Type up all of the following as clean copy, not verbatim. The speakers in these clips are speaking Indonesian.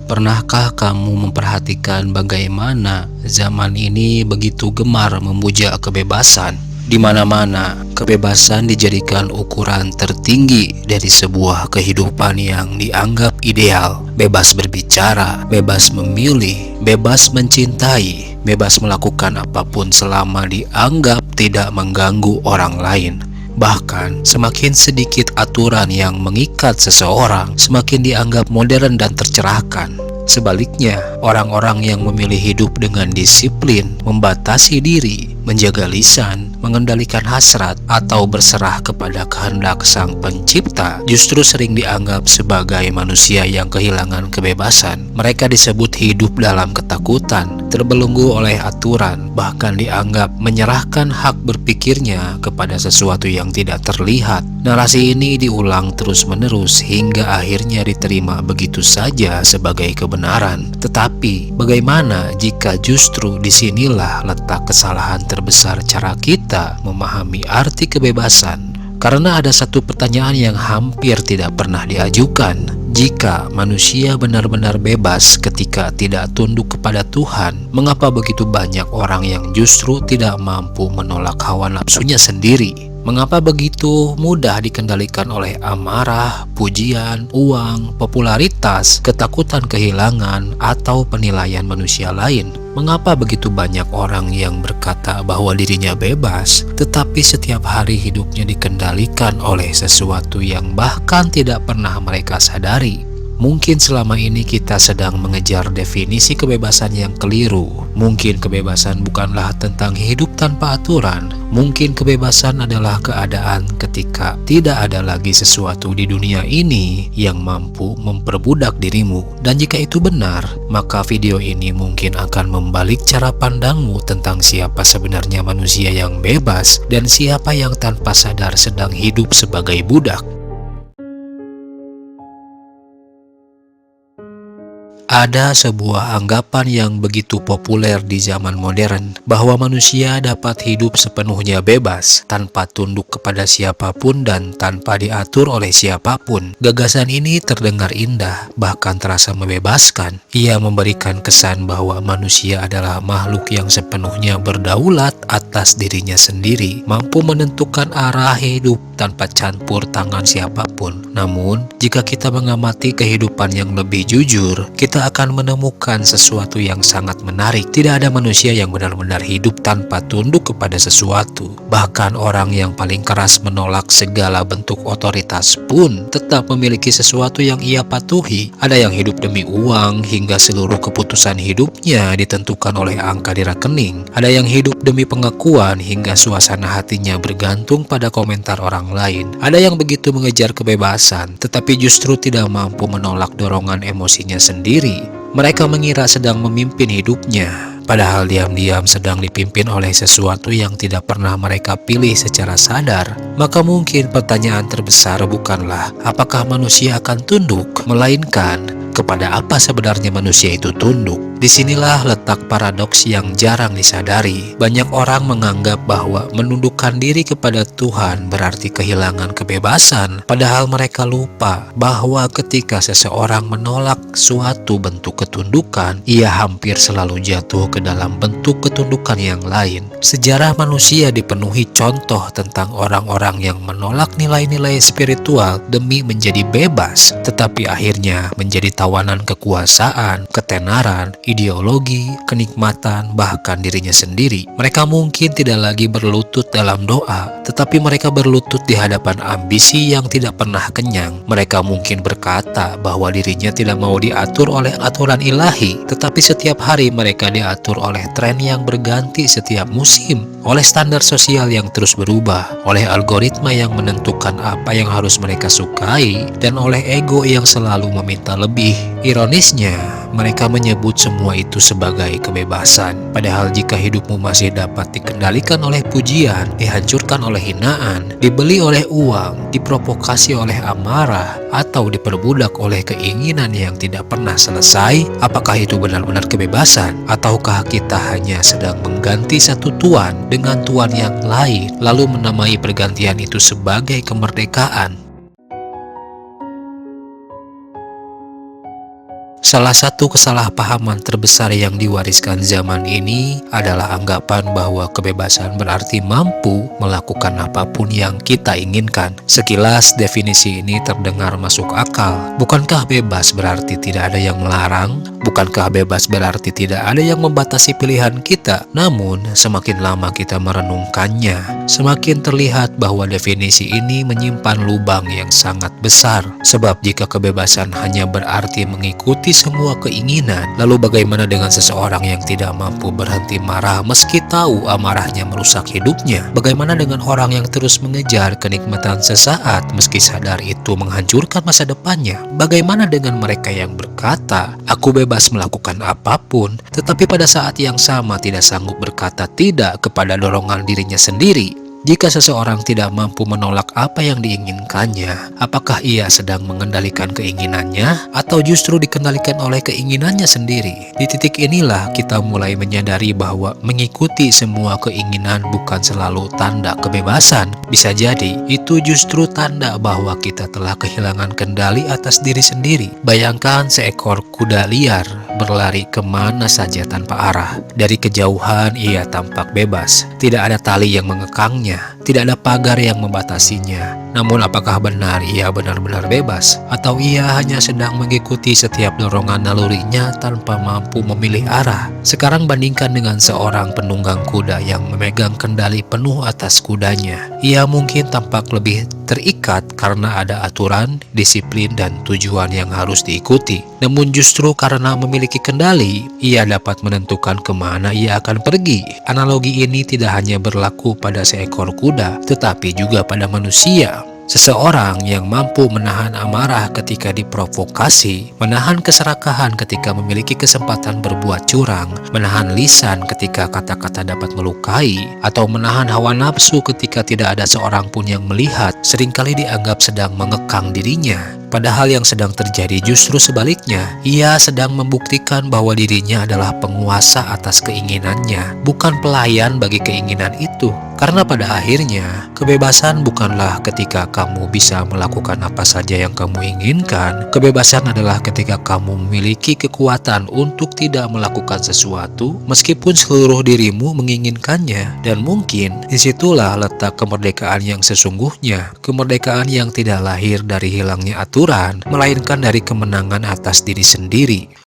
Pernahkah kamu memperhatikan bagaimana zaman ini begitu gemar memuja kebebasan? Di mana-mana, kebebasan dijadikan ukuran tertinggi dari sebuah kehidupan yang dianggap ideal. Bebas berbicara, bebas memilih, bebas mencintai, bebas melakukan apapun selama dianggap tidak mengganggu orang lain. Bahkan, semakin sedikit aturan yang mengikat seseorang, semakin dianggap modern dan tercerahkan. Sebaliknya, orang-orang yang memilih hidup dengan disiplin, membatasi diri, menjaga lisan, mengendalikan hasrat, atau berserah kepada kehendak Sang Pencipta, justru sering dianggap sebagai manusia yang kehilangan kebebasan. Mereka disebut hidup dalam ketakutan, terbelenggu oleh aturan, bahkan dianggap menyerahkan hak berpikirnya kepada sesuatu yang tidak terlihat. Narasi ini diulang terus-menerus hingga akhirnya diterima begitu saja sebagai kebenaran. Tetapi, bagaimana jika justru disinilah letak kesalahan terbesar cara kita memahami arti kebebasan? Karena ada satu pertanyaan yang hampir tidak pernah diajukan. Jika manusia benar-benar bebas ketika tidak tunduk kepada Tuhan, mengapa begitu banyak orang yang justru tidak mampu menolak hawa nafsunya sendiri? Mengapa begitu mudah dikendalikan oleh amarah, pujian, uang, popularitas, ketakutan kehilangan, atau penilaian manusia lain? Mengapa begitu banyak orang yang berkata bahwa dirinya bebas, tetapi setiap hari hidupnya dikendalikan oleh sesuatu yang bahkan tidak pernah mereka sadari? Mungkin selama ini kita sedang mengejar definisi kebebasan yang keliru. Mungkin kebebasan bukanlah tentang hidup tanpa aturan. Mungkin kebebasan adalah keadaan ketika tidak ada lagi sesuatu di dunia ini yang mampu memperbudak dirimu. Dan jika itu benar, maka video ini mungkin akan membalik cara pandangmu tentang siapa sebenarnya manusia yang bebas dan siapa yang tanpa sadar sedang hidup sebagai budak. Ada sebuah anggapan yang begitu populer di zaman modern bahwa manusia dapat hidup sepenuhnya bebas tanpa tunduk kepada siapapun dan tanpa diatur oleh siapapun. Gagasan ini terdengar indah, bahkan terasa membebaskan. Ia memberikan kesan bahwa manusia adalah makhluk yang sepenuhnya berdaulat atas dirinya sendiri, mampu menentukan arah hidup tanpa campur tangan siapapun. Namun, jika kita mengamati kehidupan yang lebih jujur, kita akan menemukan sesuatu yang sangat menarik. Tidak ada manusia yang benar-benar hidup tanpa tunduk kepada sesuatu. Bahkan orang yang paling keras menolak segala bentuk otoritas pun tetap memiliki sesuatu yang ia patuhi. Ada yang hidup demi uang hingga seluruh keputusan hidupnya ditentukan oleh angka di rekening. Ada yang hidup demi pengakuan hingga suasana hatinya bergantung pada komentar orang lain. Ada yang begitu mengejar kebebasan, tetapi justru tidak mampu menolak dorongan emosinya sendiri. Mereka mengira sedang memimpin hidupnya, padahal diam-diam sedang dipimpin oleh sesuatu yang tidak pernah mereka pilih secara sadar. Maka mungkin pertanyaan terbesar bukanlah apakah manusia akan tunduk, melainkan kepada apa sebenarnya manusia itu tunduk. Disinilah letak paradoks yang jarang disadari. Banyak orang menganggap bahwa menundukkan diri kepada Tuhan berarti kehilangan kebebasan, padahal mereka lupa bahwa ketika seseorang menolak suatu bentuk ketundukan, ia hampir selalu jatuh ke dalam bentuk ketundukan yang lain. Sejarah manusia dipenuhi contoh tentang orang-orang yang menolak nilai-nilai spiritual demi menjadi bebas, tetapi akhirnya menjadi tawanan kekuasaan, ketenaran, ideologi, kenikmatan, bahkan dirinya sendiri. Mereka mungkin tidak lagi berlutut dalam doa, tetapi mereka berlutut di hadapan ambisi yang tidak pernah kenyang. Mereka mungkin berkata bahwa dirinya tidak mau diatur oleh aturan ilahi, tetapi setiap hari mereka diatur oleh tren yang berganti setiap musim, oleh standar sosial yang terus berubah, oleh algoritma yang menentukan apa yang harus mereka sukai, dan oleh ego yang selalu meminta lebih. Ironisnya, mereka menyebut semua itu sebagai kebebasan. Padahal jika hidupmu masih dapat dikendalikan oleh pujian, dihancurkan oleh hinaan, dibeli oleh uang, diprovokasi oleh amarah, atau diperbudak oleh keinginan yang tidak pernah selesai, apakah itu benar-benar kebebasan? Ataukah kita hanya sedang mengganti satu tuan dengan tuan yang lain, lalu menamai pergantian itu sebagai kemerdekaan? Salah satu kesalahpahaman terbesar yang diwariskan zaman ini adalah anggapan bahwa kebebasan berarti mampu melakukan apapun yang kita inginkan. Sekilas definisi ini terdengar masuk akal. Bukankah bebas berarti tidak ada yang melarang? Bukankah bebas berarti tidak ada yang membatasi pilihan kita? Namun, semakin lama kita merenungkannya, semakin terlihat bahwa definisi ini menyimpan lubang yang sangat besar. Sebab jika kebebasan hanya berarti mengikuti semua keinginan, lalu bagaimana dengan seseorang yang tidak mampu berhenti marah meski tahu amarahnya merusak hidupnya? Bagaimana dengan orang yang terus mengejar kenikmatan sesaat meski sadar itu menghancurkan masa depannya? Bagaimana dengan mereka yang berkata, "Aku bebas melakukan apapun," tetapi pada saat yang sama tidak sanggup berkata tidak kepada dorongan dirinya sendiri? Jika seseorang tidak mampu menolak apa yang diinginkannya, apakah ia sedang mengendalikan keinginannya atau justru dikendalikan oleh keinginannya sendiri? Di titik inilah kita mulai menyadari bahwa mengikuti semua keinginan bukan selalu tanda kebebasan. Bisa jadi itu justru tanda bahwa kita telah kehilangan kendali atas diri sendiri. Bayangkan seekor kuda liar berlari kemana saja tanpa arah. Dari kejauhan ia tampak bebas, tidak ada tali yang mengekangnya, tidak ada pagar yang membatasinya. Namun apakah benar ia benar-benar bebas? Atau ia hanya sedang mengikuti setiap dorongan nalurinya tanpa mampu memilih arah? Sekarang bandingkan dengan seorang penunggang kuda yang memegang kendali penuh atas kudanya. Ia mungkin tampak lebih terikat karena ada aturan, disiplin, dan tujuan yang harus diikuti. Namun justru karena memiliki kendali, ia dapat menentukan kemana ia akan pergi. Analogi ini tidak hanya berlaku pada seekor kuda, tetapi juga pada manusia. Seseorang yang mampu menahan amarah ketika diprovokasi, menahan keserakahan ketika memiliki kesempatan berbuat curang, menahan lisan ketika kata-kata dapat melukai, atau menahan hawa nafsu ketika tidak ada seorang pun yang melihat, seringkali dianggap sedang mengekang dirinya. Padahal yang sedang terjadi justru sebaliknya. Ia sedang membuktikan bahwa dirinya adalah penguasa atas keinginannya, bukan pelayan bagi keinginan itu. Karena pada akhirnya, kebebasan bukanlah ketika kamu bisa melakukan apa saja yang kamu inginkan. Kebebasan adalah ketika kamu memiliki kekuatan untuk tidak melakukan sesuatu meskipun seluruh dirimu menginginkannya. Dan mungkin disitulah letak kemerdekaan yang sesungguhnya. Kemerdekaan yang tidak lahir dari hilangnya aturan, melainkan dari kemenangan atas diri sendiri.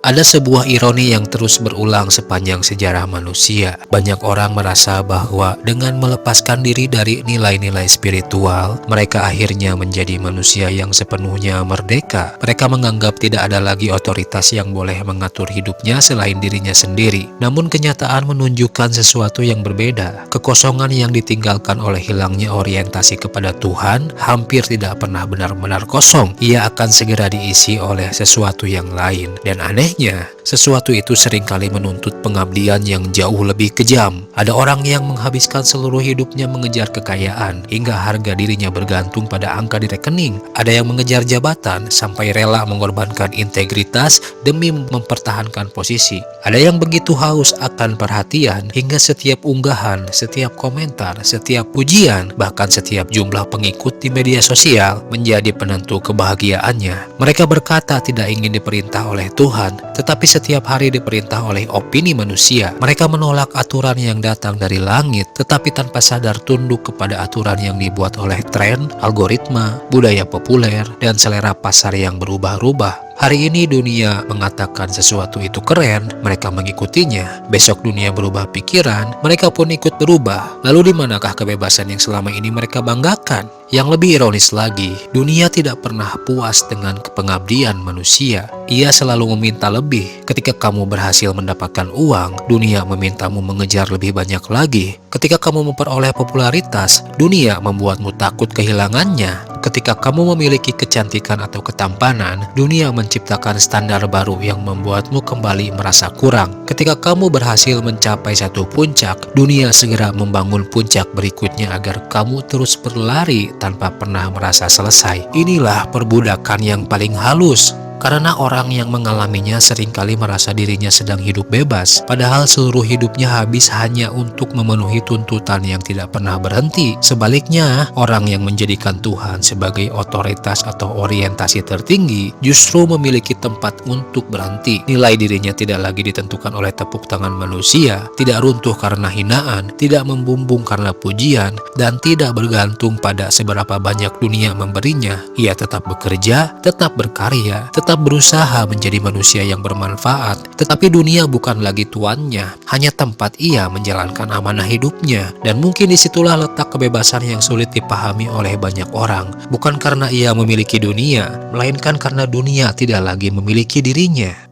Ada sebuah ironi yang terus berulang sepanjang sejarah manusia. Banyak orang merasa bahwa dengan melepaskan diri dari nilai-nilai spiritual, mereka akhirnya menjadi manusia yang sepenuhnya merdeka. Mereka menganggap tidak ada lagi otoritas yang boleh mengatur hidupnya selain dirinya sendiri. Namun kenyataan menunjukkan sesuatu yang berbeda. Kekosongan yang ditinggalkan oleh hilangnya orientasi kepada Tuhan hampir tidak pernah benar-benar kosong. Ia akan segera diisi oleh sesuatu yang lain. Dan aneh, sesuatu itu seringkali menuntut pengabdian yang jauh lebih kejam. Ada orang yang menghabiskan seluruh hidupnya mengejar kekayaan hingga harga dirinya bergantung pada angka di rekening. Ada yang mengejar jabatan sampai rela mengorbankan integritas demi mempertahankan posisi. Ada yang begitu haus akan perhatian hingga setiap unggahan, setiap komentar, setiap pujian, bahkan setiap jumlah pengikut di media sosial menjadi penentu kebahagiaannya. Mereka berkata tidak ingin diperintah oleh Tuhan, tetapi setiap hari diperintah oleh opini manusia. Mereka menolak aturan yang datang dari langit, tetapi tanpa sadar tunduk kepada aturan yang dibuat oleh tren, algoritma, budaya populer, dan selera pasar yang berubah-ubah. Hari ini dunia mengatakan sesuatu itu keren, mereka mengikutinya. Besok dunia berubah pikiran, mereka pun ikut berubah. Lalu di manakah kebebasan yang selama ini mereka banggakan? Yang lebih ironis lagi, dunia tidak pernah puas dengan pengabdian manusia. Ia selalu meminta lebih. Ketika kamu berhasil mendapatkan uang, dunia memintamu mengejar lebih banyak lagi. Ketika kamu memperoleh popularitas, dunia membuatmu takut kehilangannya. Ketika kamu memiliki kecantikan atau ketampanan, dunia menciptakan standar baru yang membuatmu kembali merasa kurang. Ketika kamu berhasil mencapai satu puncak, dunia segera membangun puncak berikutnya agar kamu terus berlari tanpa pernah merasa selesai. Inilah perbudakan yang paling halus. Karena orang yang mengalaminya seringkali merasa dirinya sedang hidup bebas, padahal seluruh hidupnya habis hanya untuk memenuhi tuntutan yang tidak pernah berhenti. Sebaliknya, orang yang menjadikan Tuhan sebagai otoritas atau orientasi tertinggi justru memiliki tempat untuk berhenti. Nilai dirinya tidak lagi ditentukan oleh tepuk tangan manusia, tidak runtuh karena hinaan, tidak membumbung karena pujian, dan tidak bergantung pada seberapa banyak dunia memberinya. Ia tetap bekerja, tetap berkarya, tetap berusaha menjadi manusia yang bermanfaat, tetapi dunia bukan lagi tuannya, hanya tempat ia menjalankan amanah hidupnya. Dan mungkin disitulah letak kebebasan yang sulit dipahami oleh banyak orang, bukan karena ia memiliki dunia, melainkan karena dunia tidak lagi memiliki dirinya.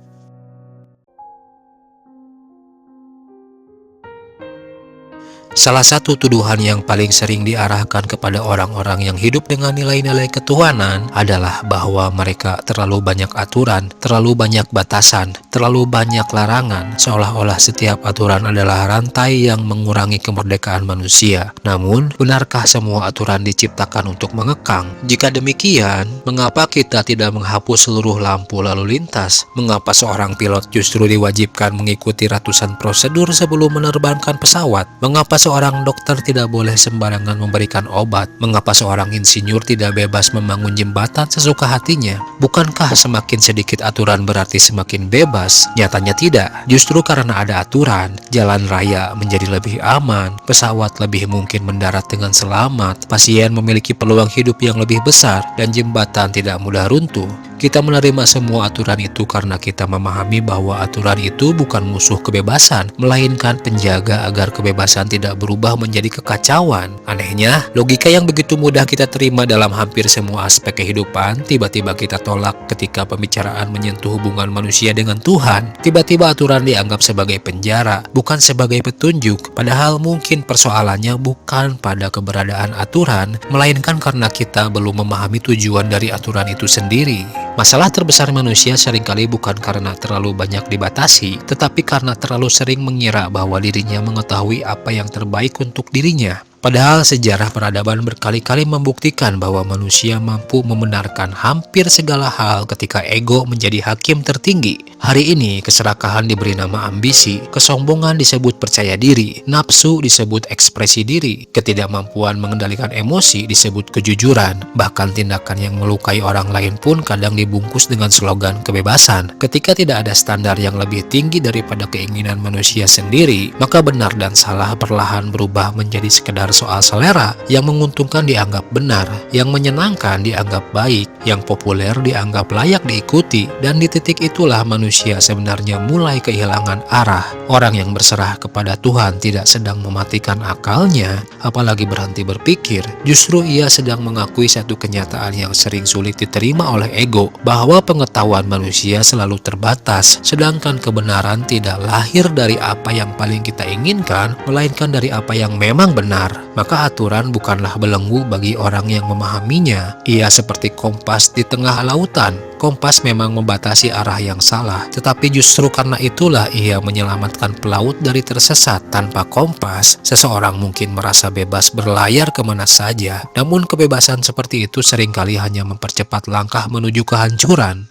Salah satu tuduhan yang paling sering diarahkan kepada orang-orang yang hidup dengan nilai-nilai ketuhanan adalah bahwa mereka terlalu banyak aturan, terlalu banyak batasan, terlalu banyak larangan, seolah-olah setiap aturan adalah rantai yang mengurangi kemerdekaan manusia. Namun, benarkah semua aturan diciptakan untuk mengekang? Jika demikian, mengapa kita tidak menghapus seluruh lampu lalu lintas? Mengapa seorang pilot justru diwajibkan mengikuti ratusan prosedur sebelum menerbangkan pesawat? Mengapa seorang dokter tidak boleh sembarangan memberikan obat? Mengapa seorang insinyur tidak bebas membangun jembatan sesuka hatinya? Bukankah semakin sedikit aturan berarti semakin bebas? Nyatanya tidak. Justru karena ada aturan, jalan raya menjadi lebih aman, pesawat lebih mungkin mendarat dengan selamat, pasien memiliki peluang hidup yang lebih besar, dan jembatan tidak mudah runtuh. Kita menerima semua aturan itu karena kita memahami bahwa aturan itu bukan musuh kebebasan, melainkan penjaga agar kebebasan tidak berubah menjadi kekacauan. Anehnya, logika yang begitu mudah kita terima dalam hampir semua aspek kehidupan, tiba-tiba kita tolak ketika pembicaraan menyentuh hubungan manusia dengan Tuhan. Tiba-tiba aturan dianggap sebagai penjara, bukan sebagai petunjuk, padahal mungkin persoalannya bukan pada keberadaan aturan, melainkan karena kita belum memahami tujuan dari aturan itu sendiri. Masalah terbesar manusia seringkali bukan karena terlalu banyak dibatasi, tetapi karena terlalu sering mengira bahwa dirinya mengetahui apa yang terbaik untuk dirinya. Padahal sejarah peradaban berkali-kali membuktikan bahwa manusia mampu membenarkan hampir segala hal ketika ego menjadi hakim tertinggi. Hari ini, keserakahan diberi nama ambisi, kesombongan disebut percaya diri, nafsu disebut ekspresi diri, ketidakmampuan mengendalikan emosi disebut kejujuran, bahkan tindakan yang melukai orang lain pun kadang dibungkus dengan slogan kebebasan. Ketika tidak ada standar yang lebih tinggi daripada keinginan manusia sendiri, maka benar dan salah perlahan berubah menjadi sekedar soal selera. Yang menguntungkan dianggap benar, yang menyenangkan dianggap baik, yang populer dianggap layak diikuti, dan di titik itulah manusia sebenarnya mulai kehilangan arah. Orang yang berserah kepada Tuhan tidak sedang mematikan akalnya, apalagi berhenti berpikir. Justru ia sedang mengakui satu kenyataan yang sering sulit diterima oleh ego, bahwa pengetahuan manusia selalu terbatas, sedangkan kebenaran tidak lahir dari apa yang paling kita inginkan, melainkan dari apa yang memang benar. Maka aturan bukanlah belenggu bagi orang yang memahaminya. Ia seperti kompas di tengah lautan. Kompas memang membatasi arah yang salah, tetapi justru karena itulah ia menyelamatkan pelaut dari tersesat. Tanpa kompas, seseorang mungkin merasa bebas berlayar kemana saja. Namun kebebasan seperti itu seringkali hanya mempercepat langkah menuju kehancuran.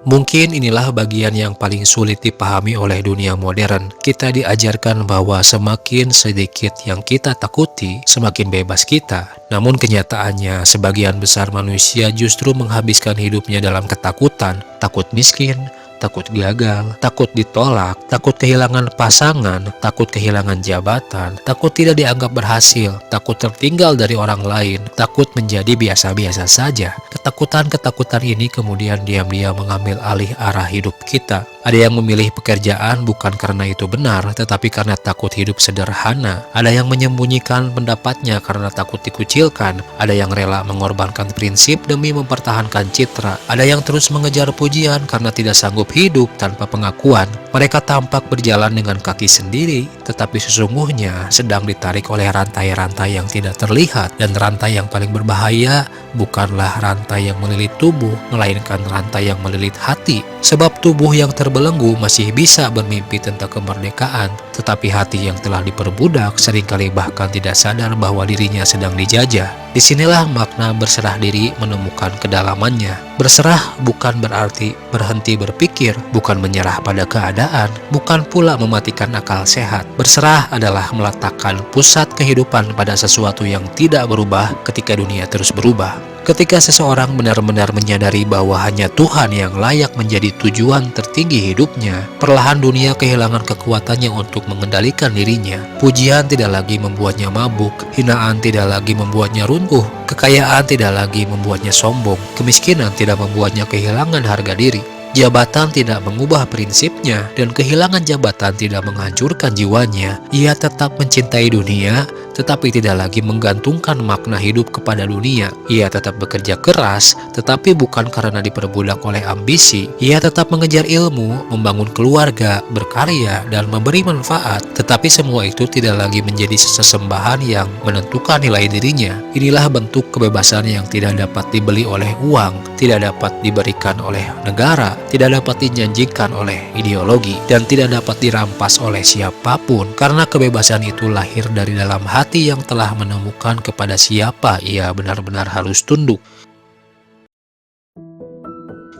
Mungkin inilah bagian yang paling sulit dipahami oleh dunia modern. Kita diajarkan bahwa semakin sedikit yang kita takuti, semakin bebas kita. Namun kenyataannya, sebagian besar manusia justru menghabiskan hidupnya dalam ketakutan. Takut miskin, takut gagal, takut ditolak, takut kehilangan pasangan, takut kehilangan jabatan, takut tidak dianggap berhasil, takut tertinggal dari orang lain, takut menjadi biasa-biasa saja. Ketakutan-ketakutan ini kemudian diam-diam mengambil alih arah hidup kita. Ada yang memilih pekerjaan bukan karena itu benar, tetapi karena takut hidup sederhana. Ada yang menyembunyikan pendapatnya karena takut dikucilkan. Ada yang rela mengorbankan prinsip demi mempertahankan citra. Ada yang terus mengejar pujian karena tidak sanggup hidup tanpa pengakuan. Mereka tampak berjalan dengan kaki sendiri, tetapi sesungguhnya sedang ditarik oleh rantai-rantai yang tidak terlihat. Dan rantai yang paling berbahaya bukanlah rantai yang melilit tubuh, melainkan rantai yang melilit hati. Sebab tubuh yang terbelenggu masih bisa bermimpi tentang kemerdekaan, tetapi hati yang telah diperbudak seringkali bahkan tidak sadar bahwa dirinya sedang dijajah. Disinilah makna berserah diri menemukan kedalamannya. Berserah bukan berarti berhenti berpikir, bukan menyerah pada keadaan, bukan pula mematikan akal sehat. Berserah adalah meletakkan pusat kehidupan pada sesuatu yang tidak berubah ketika dunia terus berubah. Ketika seseorang benar-benar menyadari bahwa hanya Tuhan yang layak menjadi tujuan tertinggi hidupnya, perlahan dunia kehilangan kekuatannya untuk mengendalikan dirinya. Pujian tidak lagi membuatnya mabuk, hinaan tidak lagi membuatnya runtuh, kekayaan tidak lagi membuatnya sombong, kemiskinan tidak membuatnya kehilangan harga diri. Jabatan tidak mengubah prinsipnya, dan kehilangan jabatan tidak menghancurkan jiwanya. Ia tetap mencintai dunia, tetapi tidak lagi menggantungkan makna hidup kepada dunia. Ia tetap bekerja keras, tetapi bukan karena diperbudak oleh ambisi. Ia tetap mengejar ilmu, membangun keluarga, berkarya, dan memberi manfaat. Tetapi semua itu tidak lagi menjadi sesembahan yang menentukan nilai dirinya. Inilah bentuk kebebasan yang tidak dapat dibeli oleh uang, tidak dapat diberikan oleh negara, tidak dapat dijanjikan oleh ideologi, dan tidak dapat dirampas oleh siapapun, karena kebebasan itu lahir dari dalam hati yang telah menemukan kepada siapa ia benar-benar harus tunduk.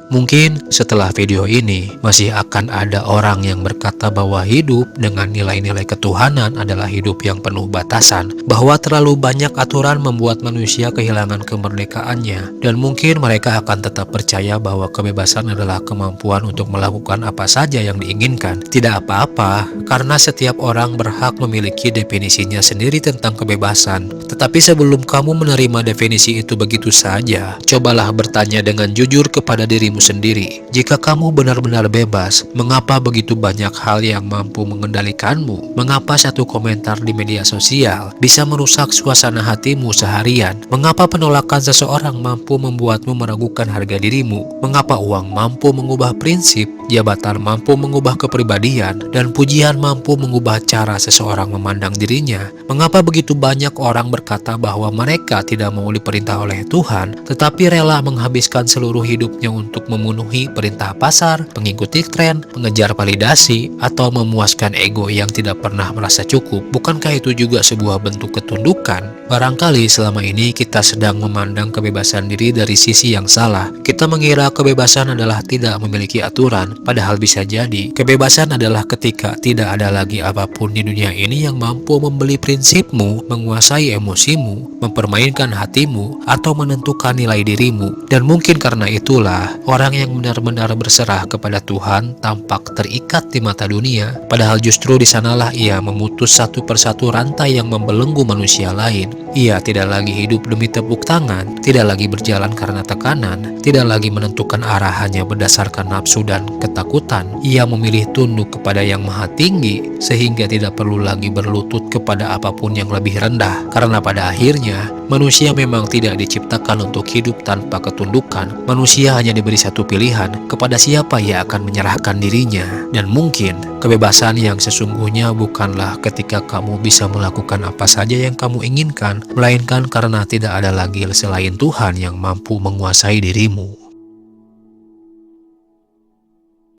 Mungkin setelah video ini masih akan ada orang yang berkata bahwa hidup dengan nilai-nilai ketuhanan adalah hidup yang penuh batasan, bahwa terlalu banyak aturan membuat manusia kehilangan kemerdekaannya, dan mungkin mereka akan tetap percaya bahwa kebebasan adalah kemampuan untuk melakukan apa saja yang diinginkan. Tidak apa-apa, karena setiap orang berhak memiliki definisinya sendiri tentang kebebasan. Tetapi sebelum kamu menerima definisi itu begitu saja, cobalah bertanya dengan jujur kepada dirimu sendiri. Jika kamu benar-benar bebas, mengapa begitu banyak hal yang mampu mengendalikanmu? Mengapa satu komentar di media sosial bisa merusak suasana hatimu seharian? Mengapa penolakan seseorang mampu membuatmu meragukan harga dirimu? Mengapa uang mampu mengubah prinsip, jabatan mampu mengubah kepribadian, dan pujian mampu mengubah cara seseorang memandang dirinya? Mengapa begitu banyak orang berkata bahwa mereka tidak mau diperintah oleh Tuhan, tetapi rela menghabiskan seluruh hidupnya untuk memenuhi perintah pasar, mengikuti tren, mengejar validasi, atau memuaskan ego yang tidak pernah merasa cukup? Bukankah itu juga sebuah bentuk ketundukan? Barangkali selama ini kita sedang memandang kebebasan diri dari sisi yang salah. Kita mengira kebebasan adalah tidak memiliki aturan, padahal bisa jadi kebebasan adalah ketika tidak ada lagi apapun di dunia ini yang mampu membeli prinsipmu, menguasai emosimu, mempermainkan hatimu, atau menentukan nilai dirimu. Dan mungkin karena itulah orang yang benar-benar berserah kepada Tuhan tampak terikat di mata dunia, padahal justru di sanalah ia memutus satu persatu rantai yang membelenggu manusia lain. Ia tidak lagi hidup demi tepuk tangan, tidak lagi berjalan karena tekanan, tidak lagi menentukan arah hanya berdasarkan nafsu dan ketakutan. Ia memilih tunduk kepada yang maha tinggi, sehingga tidak perlu lagi berlutut kepada apapun yang lebih rendah. Karena pada akhirnya, manusia memang tidak diciptakan untuk hidup tanpa ketundukan. Manusia hanya diberi satu pilihan, kepada siapa ia akan menyerahkan dirinya. Dan mungkin kebebasan yang sesungguhnya bukanlah ketika kamu bisa melakukan apa saja yang kamu inginkan, melainkan karena tidak ada lagi selain Tuhan yang mampu menguasai dirimu.